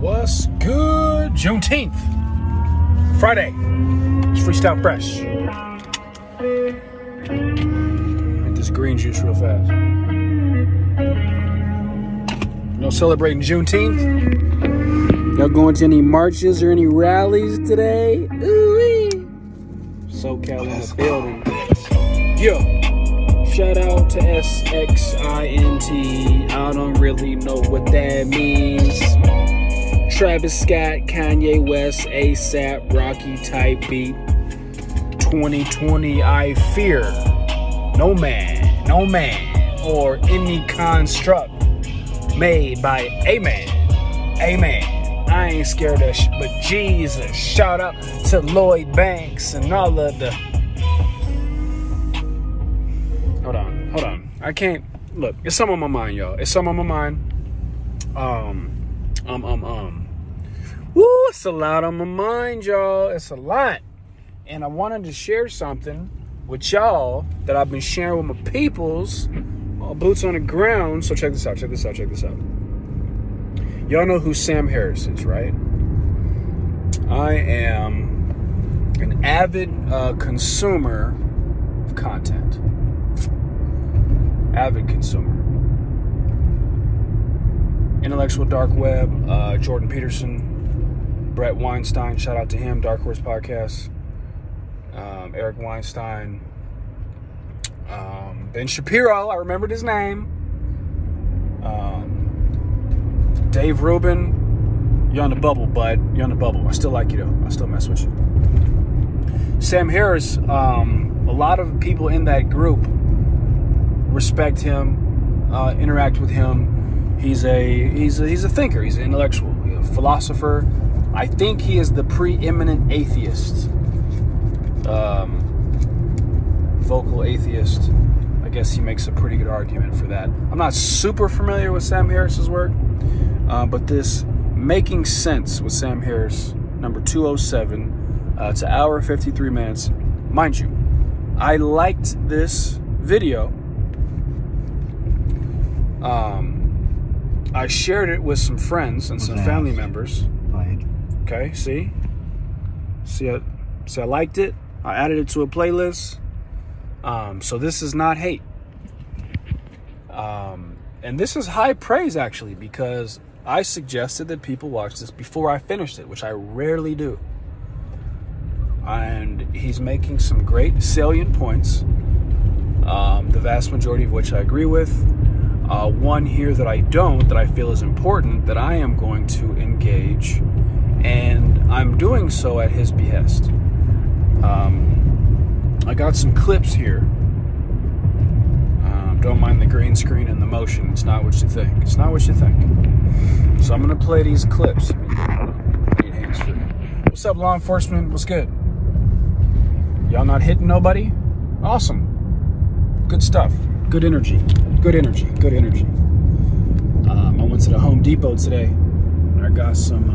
What's good? Juneteenth. Friday. It's Freestyle Fresh. Make this green juice real fast. No celebrating Juneteenth? Y'all going to any marches or any rallies today? Ooh-wee. SoCal in the building. Yo. Shout out to SXINT. I don't really know what that means. Travis Scott, Kanye West, ASAP, Rocky type beat. 2020, I fear no man, or any construct made by a man. Amen. I ain't scared of shit, but Jesus. Shout out to Lloyd Banks and all of the... Hold on. I can't... Look, it's something on my mind, y'all. It's something on my mind. Woo, it's a lot on my mind, y'all. It's a lot. And I wanted to share something with y'all that I've been sharing with my peoples. Boots on the ground. So check this out. Y'all know who Sam Harris is, right? I am an avid consumer of content. Avid consumer. Intellectual dark web, Jordan Peterson, Brett Weinstein, shout out to him, Dark Horse Podcast, Eric Weinstein, Ben Shapiro, I remembered his name, Dave Rubin, you're on the bubble, bud, you're on the bubble. I still like you though, I still mess with you. Sam Harris, a lot of people in that group respect him, interact with him. He's a thinker. He's an intellectual, he's a philosopher. I think he is the preeminent atheist, vocal atheist. I guess he makes a pretty good argument for that. I'm not super familiar with Sam Harris's work, but this Making Sense with Sam Harris, number 207, it's an hour 53 minutes. Mind you, I liked this video. I shared it with some friends and some family members. Okay, see, I liked it. I added it to a playlist. So this is not hate. And this is high praise, actually, because I suggested that people watch this before I finished it, which I rarely do. And he's making some great salient points, the vast majority of which I agree with. One here that I don't, that I feel is important, that I am going to engage, and I'm doing so at his behest. I got some clips here. Don't mind the green screen and the motion. It's not what you think. So I'm going to play these clips. What's up, law enforcement? What's good? Y'all not hitting nobody? Awesome. Good stuff. Good energy. I went to the Home Depot today and I got some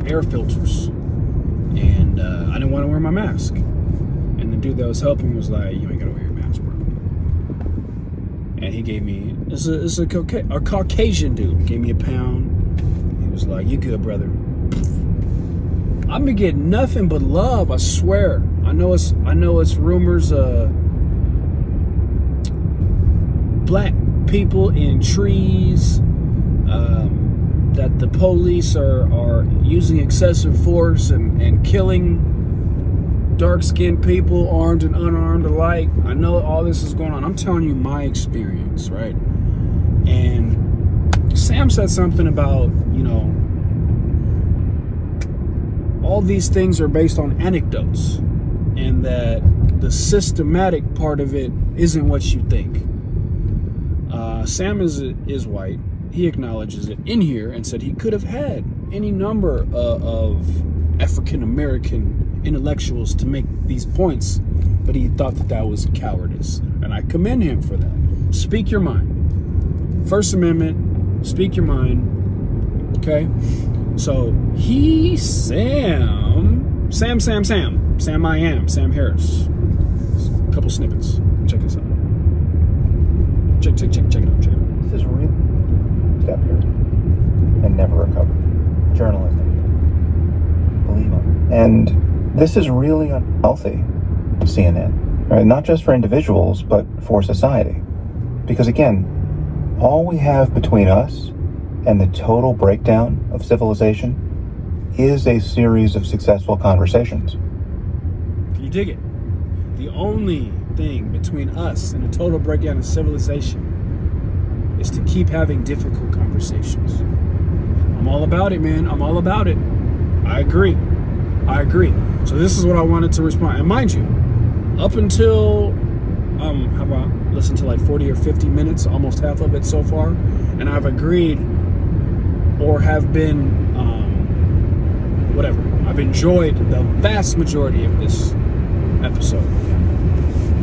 air filters, and I didn't want to wear my mask. And the dude that was helping was like, "You ain't gotta wear your mask, bro." And he gave me it's a Caucasian dude. Gave me £1. He was like, "You good, brother?" I've been getting nothing but love. I swear. I know it's rumors. Black people in trees, that the police are using excessive force and killing dark-skinned people, armed and unarmed alike. I know all this is going on. I'm telling you my experience, right? And Sam said something about, all these things are based on anecdotes, and that the systematic part of it isn't what you think. Sam is white. He acknowledges it in here and said he could have had any number of African-American intellectuals to make these points, but he thought that was cowardice. And I commend him for that. Speak your mind. First Amendment, speak your mind. Okay? So Sam Harris. A couple snippets. Check this out. Check it out. This is real. Step here. never recover. Journalism. Believe on. And this is really unhealthy, CNN, right? Not just for individuals, but for society. Because again, all we have between us and the total breakdown of civilization is a series of successful conversations. Can you dig it? The only thing between us and the total breakdown of civilization is to keep having difficult conversations. I'm all about it, man. I'm all about it. I agree. So this is what I wanted to respond. And mind you, up until, how about listen to like 40 or 50 minutes, almost half of it so far, and I've agreed or have been, whatever. I've enjoyed the vast majority of this episode.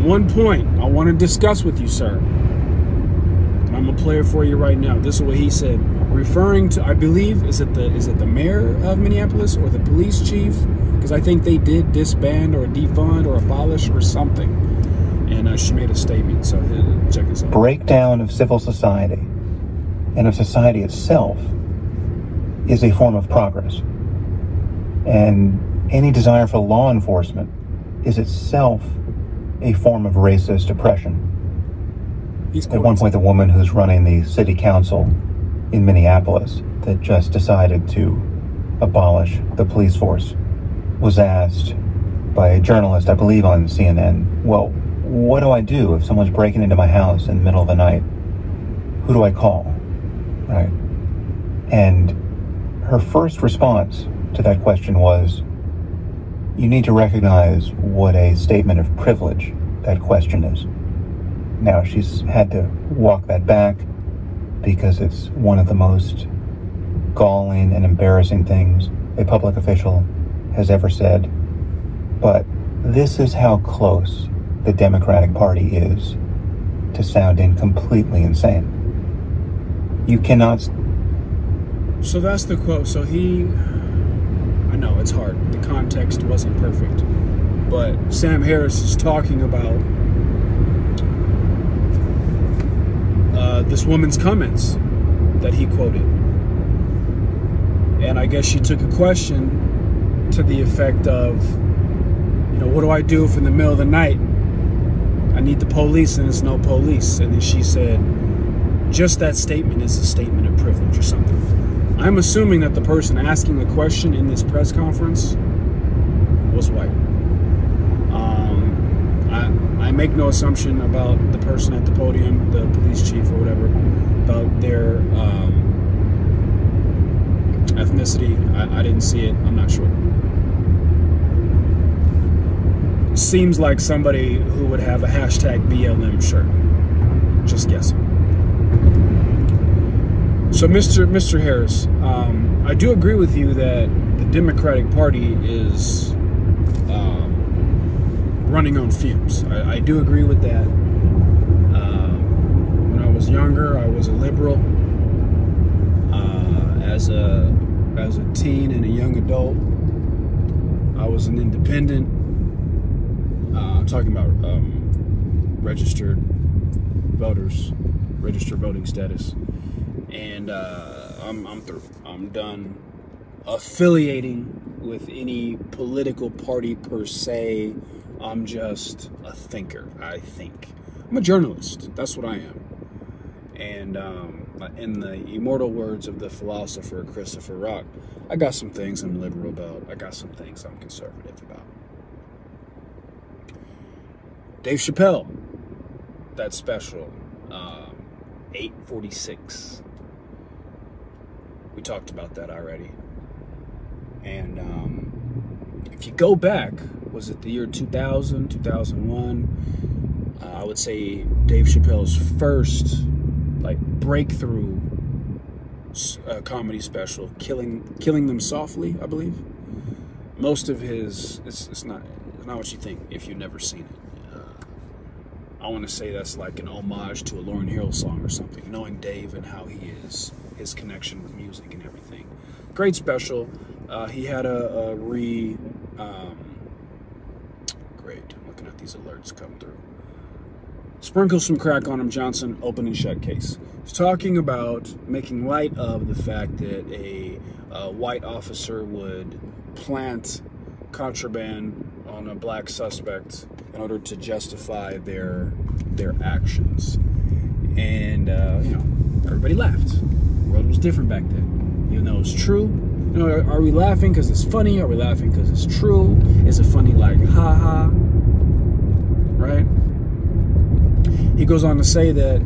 One point I want to discuss with you, sir. And I'm gonna play it for you right now. This is what he said, referring to, I believe, is it the mayor of Minneapolis or the police chief? Because I think they did disband or defund or abolish or something. And she made a statement. So check this out. Breakdown of civil society and of society itself is a form of progress. And any desire for law enforcement is itself a form of racist oppression. At one point, the woman who's running the city council in Minneapolis that just decided to abolish the police force was asked by a journalist, I believe on CNN, well, what do I do if someone's breaking into my house in the middle of the night? Who do I call? Right? And her first response to that question was, you need to recognize what a statement of privilege that question is. Now, she's had to walk that back because it's one of the most galling and embarrassing things a public official has ever said. But this is how close the Democratic Party is to sounding completely insane. You cannot... So that's the quote. So I know it's hard. The context wasn't perfect. But Sam Harris is talking about this woman's comments that he quoted. And I guess she took a question to the effect of, what do I do if in the middle of the night I need the police and there's no police? And then she said, just that statement is a statement of privilege or something. I'm assuming that the person asking the question in this press conference was white. I make no assumption about the person at the podium, the police chief or whatever, about their ethnicity. I didn't see it. I'm not sure. Seems like somebody who would have a hashtag BLM shirt. Just guessing. So, Mr. Harris, I do agree with you that the Democratic Party is running on fumes. I do agree with that. When I was younger, I was a liberal. As a teen and a young adult, I was an independent. I'm talking about registered voters, registered voting status. And I'm through. I'm done affiliating with any political party per se. I'm just a thinker, I think. I'm a journalist. That's what I am. And in the immortal words of the philosopher Christopher Rock, I got some things I'm liberal about. I got some things I'm conservative about. Dave Chappelle, that special, 846. We talked about that already. And if you go back, was it the year 2000, 2001? I would say Dave Chappelle's first breakthrough comedy special, Killing Them Softly, I believe. Most of his, it's not what you think if you've never seen it. I want to say that's like an homage to a Lauryn Hill song or something, knowing Dave and how he is, his connection with music and everything. Great special. He had great, I'm looking at these alerts come through. Sprinkle some crack on him, Johnson, open and shut case. He's talking about making light of the fact that a white officer would plant contraband on a black suspect in order to justify their actions. And, everybody laughed. The world was different back then. Even though it's true. Are we laughing because it's funny? Are we laughing because it's true? Is it funny like, ha-ha? Right? He goes on to say that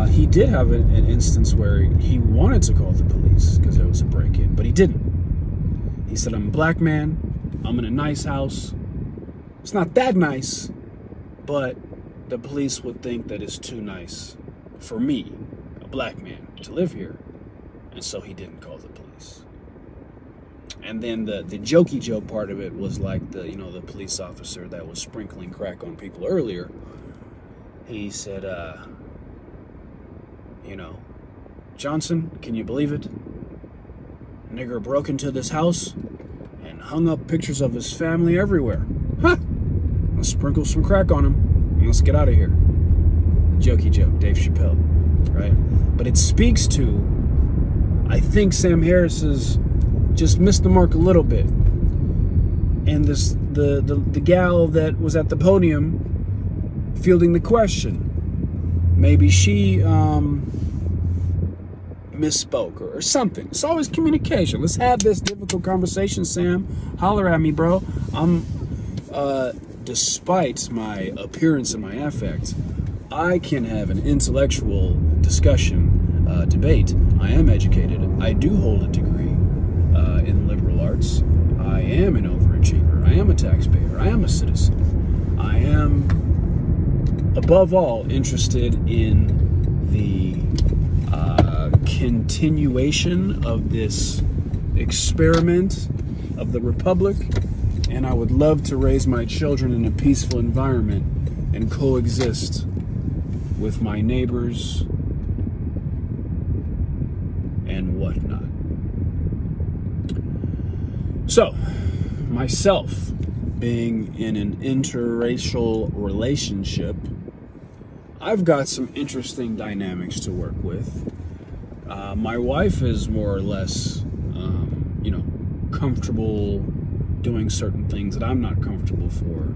he did have an instance where he wanted to call the police because there was a break-in, but he didn't. He said, I'm a black man. I'm in a nice house. It's not that nice, but the police would think that it's too nice for me, a black man, to live here. And so he didn't call the police. And then the jokey joke part of it was like the police officer that was sprinkling crack on people earlier. He said, Johnson, can you believe it? A nigger broke into this house and hung up pictures of his family everywhere. Huh? Let's sprinkle some crack on him and let's get out of here. Jokey joke, Dave Chappelle, right? But it speaks to, I think Sam Harris has just missed the mark a little bit. And the gal that was at the podium fielding the question, maybe she misspoke or something. It's always communication. Let's have this difficult conversation, Sam. Holler at me, bro. Despite my appearance and my affect, I can have an intellectual discussion, debate. I am educated. I do hold a degree in liberal arts. I am an overachiever. I am a taxpayer. I am a citizen. I am, above all, interested in the continuation of this experiment of the Republic, and I would love to raise my children in a peaceful environment and coexist with my neighbors and whatnot. So, myself being in an interracial relationship, I've got some interesting dynamics to work with. My wife is more or less, comfortable doing certain things that I'm not comfortable for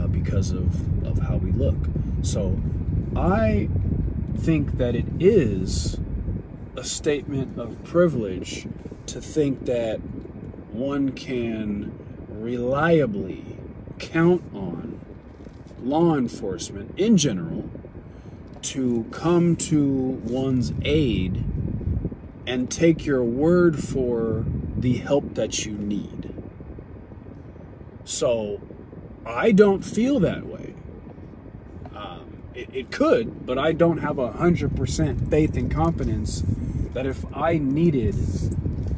because of how we look. So I think that it is a statement of privilege to think that one can reliably count on law enforcement in general to come to one's aid and take your word for the help that you need. So I don't feel that way. It could, but I don't have 100% faith and confidence that if I needed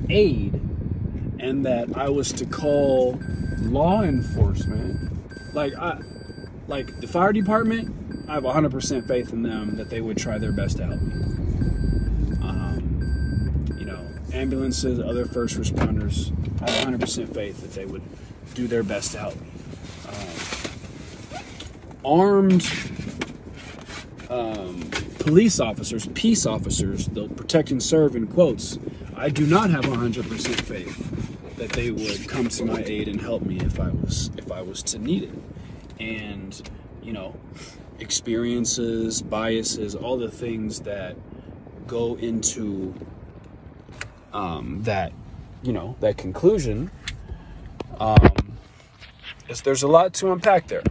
aid and that I was to call law enforcement, like the fire department, I have 100% faith in them that they would try their best to help me. Ambulances, other first responders, I have 100% faith that they would do their best to help me. Armed police officers, peace officers, they'll protect and serve in quotes, I do not have 100% faith that they would come to my aid and help me if I was to need it. And experiences, biases, all the things that go into that conclusion, there's a lot to unpack there.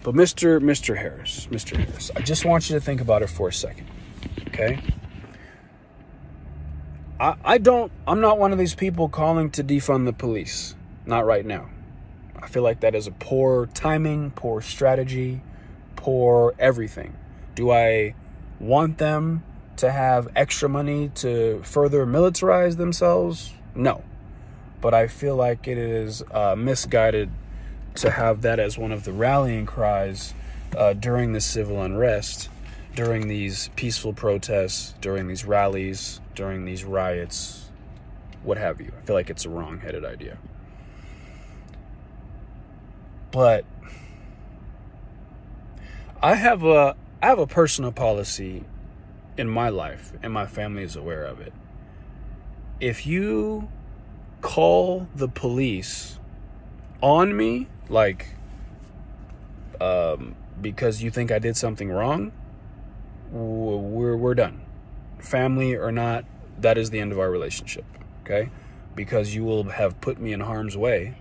But Mr. Harris, I just want you to think about it for a second, okay? I'm not one of these people calling to defund the police. Not right now. I feel like that is a poor timing, poor strategy, poor everything. Do I want them to have extra money to further militarize themselves? No. But I feel like it is misguided to have that as one of the rallying cries during the civil unrest, during these peaceful protests, during these rallies, during these riots, what have you. I feel like it's a wrong-headed idea. But I have a personal policy in my life, and my family is aware of it. If you call the police on me, like, because you think I did something wrong, we're done. Family or not, that is the end of our relationship, okay? Because you will have put me in harm's way.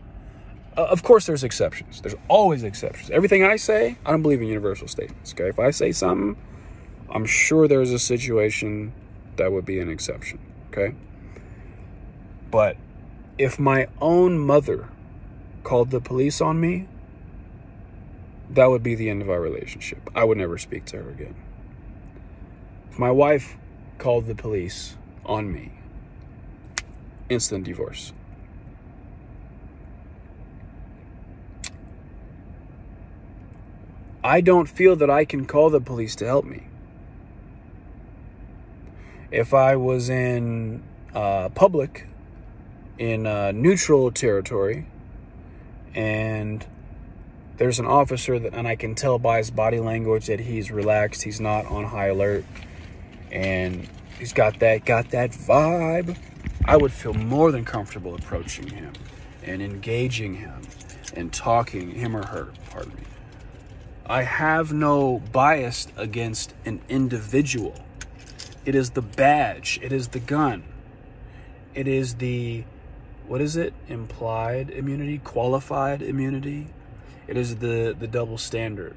Of course, there's exceptions. There's always exceptions. Everything I say, I don't believe in universal statements, okay? If I say something, I'm sure there's a situation that would be an exception, okay? But if my own mother called the police on me, that would be the end of our relationship. I would never speak to her again. If my wife called the police on me, instant divorce. I don't feel that I can call the police to help me. If I was in public, in neutral territory, and there's an officer and I can tell by his body language that he's relaxed, he's not on high alert, and he's got that vibe, I would feel more than comfortable approaching him and engaging him and talking, him or her, pardon me. I have no bias against an individual. It is the badge. It is the gun. It is the, what is it? Implied immunity? Qualified immunity? It is the double standard.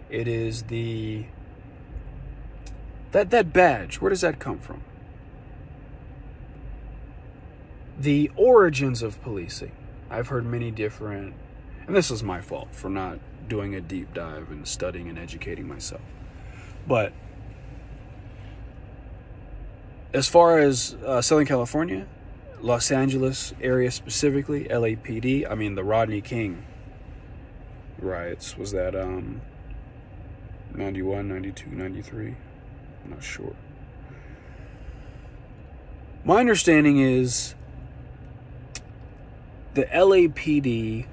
It is the, that badge. Where does that come from? The origins of policing. I've heard many different, and this is my fault for not doing a deep dive and studying and educating myself. But as far as Southern California, Los Angeles area specifically, LAPD, I mean the Rodney King riots, was that 91, 92, 93? I'm not sure. My understanding is the LAPD,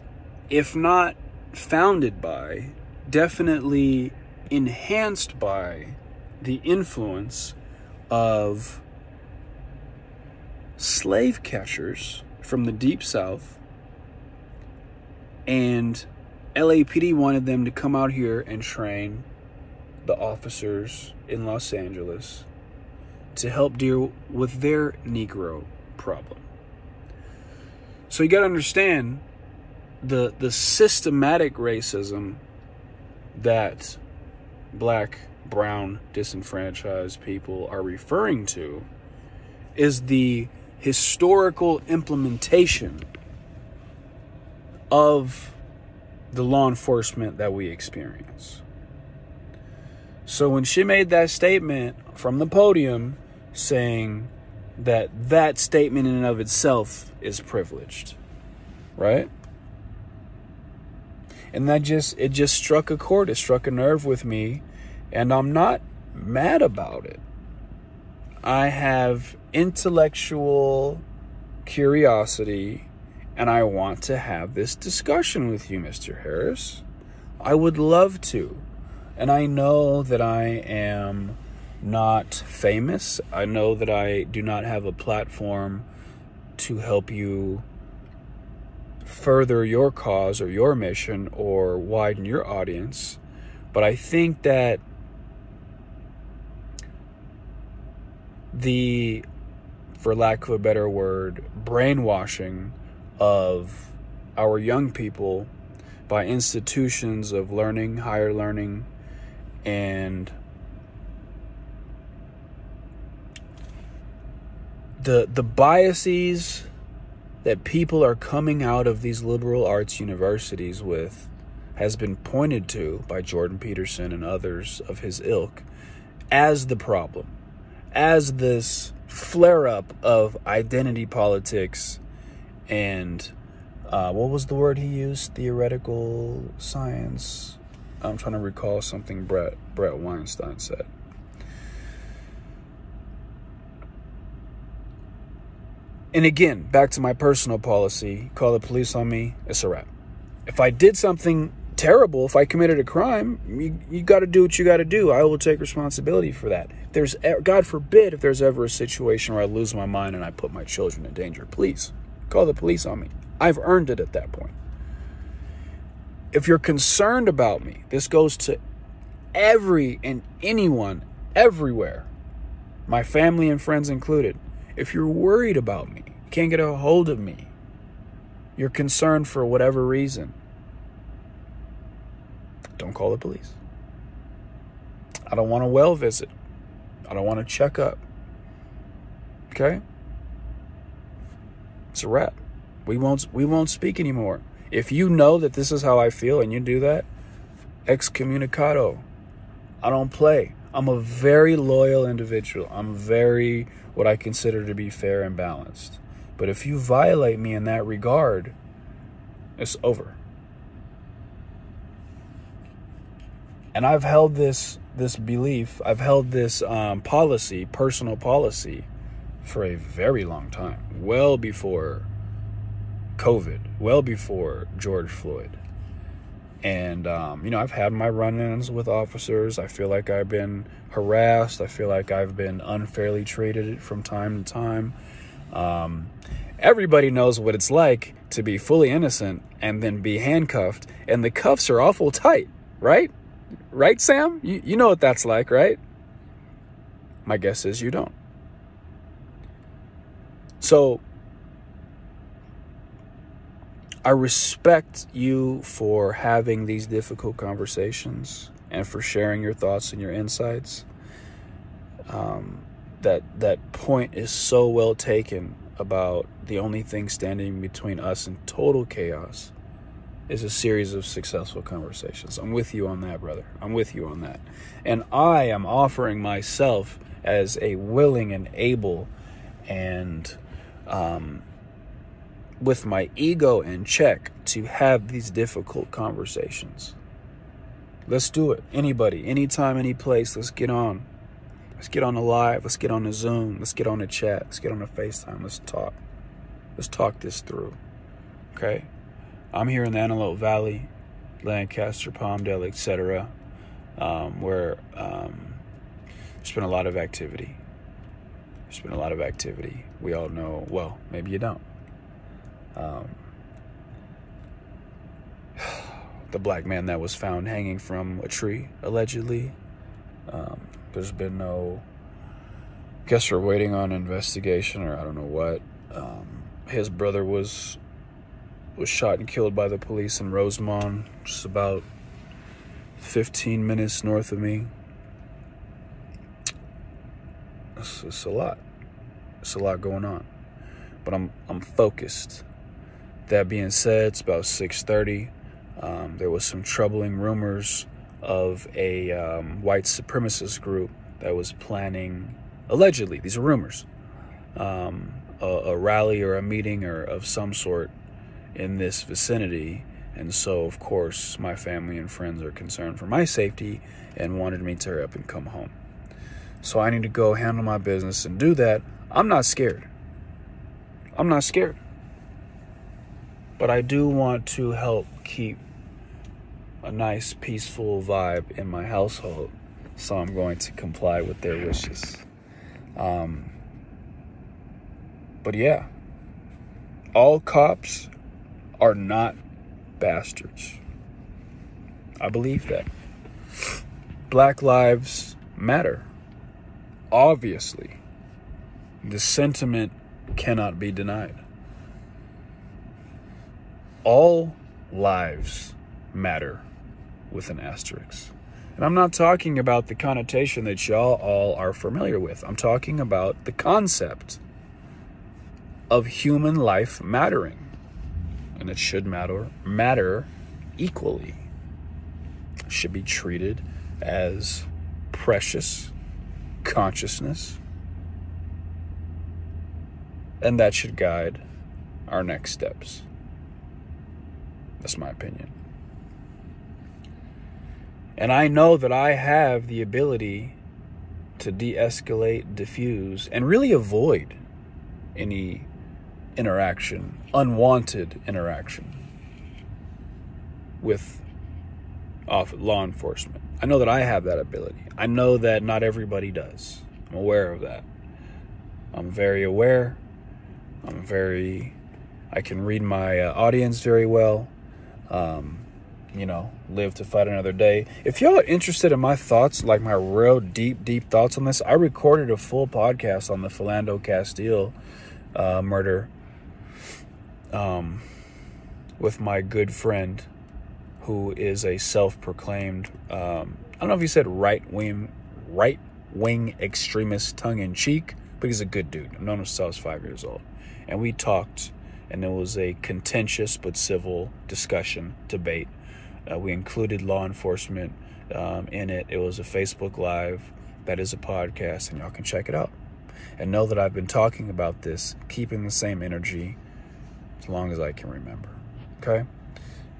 if not founded by, definitely enhanced by the influence of slave catchers from the Deep South, and LAPD wanted them to come out here and train the officers in Los Angeles to help deal with their Negro problem. So you got to understand the systematic racism that black, brown, disenfranchised people are referring to is the historical implementation of the law enforcement that we experience. So when she made that statement from the podium saying that statement in and of itself is privileged, right? And it just struck a chord, it struck a nerve with me, and I'm not mad about it. I have intellectual curiosity, and I want to have this discussion with you, Mr. Harris. I would love to. And I know that I am not famous. I know that I do not have a platform to help you further your cause or your mission or widen your audience. But I think that the, for lack of a better word, brainwashing of our young people by institutions of learning, higher learning, and the biases that people are coming out of these liberal arts universities with has been pointed to by Jordan Peterson and others of his ilk as the problem, as this flare-up of identity politics and what was the word he used? Theoretical science. I'm trying to recall something Brett Weinstein said. And again, back to my personal policy, call the police on me, it's a wrap. If I did something terrible. If I committed a crime, you got to do what you got to do. I will take responsibility for that. There's, God forbid, if there's ever a situation where I lose my mind and I put my children in danger, please call the police on me. I've earned it at that point. If you're concerned about me, this goes to every and anyone everywhere, my family and friends included. If you're worried about me, you can't get a hold of me, you're concerned for whatever reason, don't call the police. I don't want a well visit. I don't want to check up. Okay? It's a wrap. We won't speak anymore. If you know that this is how I feel and you do that, excommunicado. I don't play. I'm a very loyal individual. I'm very what I consider to be fair and balanced. But if you violate me in that regard, it's over. And I've held this belief, I've held this policy, personal policy, for a very long time. Well before COVID, well before George Floyd. And, I've had my run-ins with officers. I feel like I've been harassed. I feel like I've been unfairly treated from time to time. Everybody knows what it's like to be fully innocent and then be handcuffed. And the cuffs are awful tight, right? Right, Sam? You know what that's like, right? My guess is you don't. So, I respect you for having these difficult conversations and for sharing your thoughts and your insights. That point is so well taken about the only thing standing between us and total chaos is a series of successful conversations. I'm with you on that, brother. I'm with you on that. And I am offering myself as a willing and able and with my ego in check to have these difficult conversations. Let's do it. Anybody, anytime, any place, let's get on. Let's get on the live. Let's get on the Zoom. Let's get on the chat. Let's get on the FaceTime. Let's talk. Let's talk this through. Okay? I'm here in the Antelope Valley, Lancaster, Palmdale, etc., where there's been a lot of activity. There's been a lot of activity. We all know, well, maybe you don't. The black man that was found hanging from a tree, allegedly. There's been no, guess we're waiting on investigation or I don't know what. His brother was shot and killed by the police in Rosemont, just about 15 minutes north of me. It's a lot. It's a lot going on. But I'm focused. That being said, it's about 6:30. There was some troubling rumors of a white supremacist group that was planning, allegedly, these are rumors, a rally or a meeting or of some sort in this vicinity. And so, of course, my family and friends are concerned for my safety and wanted me to hurry up and come home. So I need to go handle my business and do that. I'm not scared. I'm not scared. But I do want to help keep a nice, peaceful vibe in my household. So I'm going to comply with their wishes. But yeah, all cops are not bastards. I believe that. Black lives matter. Obviously, the sentiment cannot be denied. All lives matter with an asterisk. And I'm not talking about the connotation that y'all all are familiar with. I'm talking about the concept of human life mattering. And it should matter equally. It should be treated as precious consciousness. And that should guide our next steps. That's my opinion. And I know that I have the ability to de-escalate, diffuse, and really avoid any interaction, unwanted interaction with off law enforcement. I know that I have that ability. I know that not everybody does. I'm aware of that. I'm very aware. I can read my audience very well. Live to fight another day. If y'all are interested in my thoughts, like my real deep thoughts on this, I recorded a full podcast on the Philando Castile murder with my good friend, who is a self-proclaimed, I don't know if he said right-wing extremist tongue-in-cheek, but he's a good dude. I've known him since I was 5 years old. And we talked, and it was a contentious but civil discussion, debate. We included law enforcement in it. It was a Facebook Live. That is a podcast, and y'all can check it out. And know that I've been talking about this, keeping the same energy as long as I can remember. Okay?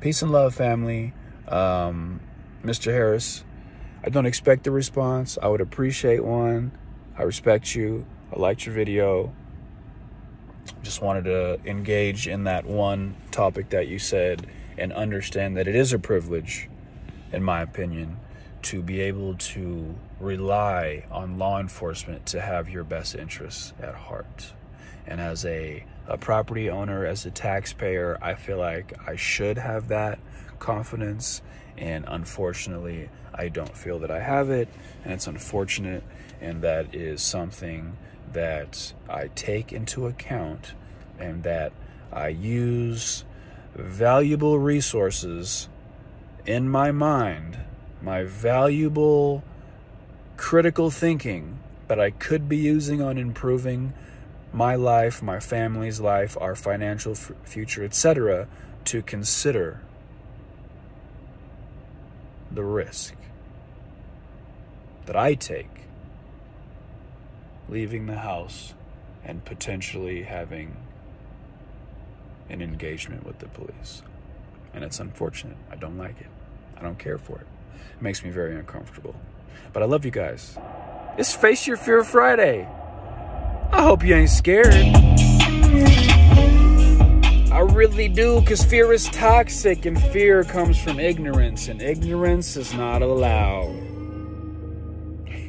Peace and love, family. Mr. Harris, I don't expect a response. I would appreciate one. I respect you. I liked your video. Just wanted to engage in that one topic that you said and understand that it is a privilege, in my opinion, to be able to rely on law enforcement to have your best interests at heart. And as a property owner, as a taxpayer, I feel like I should have that confidence. And unfortunately, I don't feel that I have it. And it's unfortunate. And that is something that I take into account, and that I use valuable resources in my mind, my valuable critical thinking that I could be using on improving my life, my family's life, our financial future, etc., to consider the risk that I take leaving the house and potentially having an engagement with the police. And it's unfortunate. I don't like it. I don't care for it. It makes me very uncomfortable. But I love you guys. It's Face Your Fear Friday. I hope you ain't scared. I really do, because fear is toxic, and fear comes from ignorance, and ignorance is not allowed.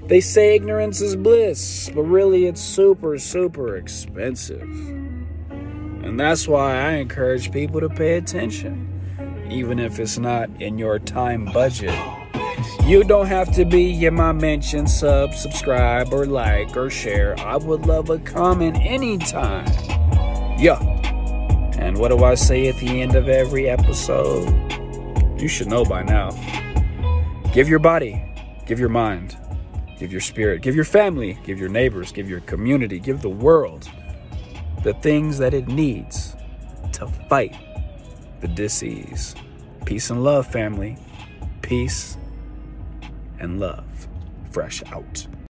They say ignorance is bliss, but really it's super, super expensive. And that's why I encourage people to pay attention, even if it's not in your time budget. You don't have to be in my mention, subscribe, or like, or share. I would love a comment anytime. Yeah. And what do I say at the end of every episode? You should know by now. Give your body, give your mind, give your spirit, give your family, give your neighbors, give your community, give the world the things that it needs to fight the disease. Peace and love, family. Peace and love. Fresh out.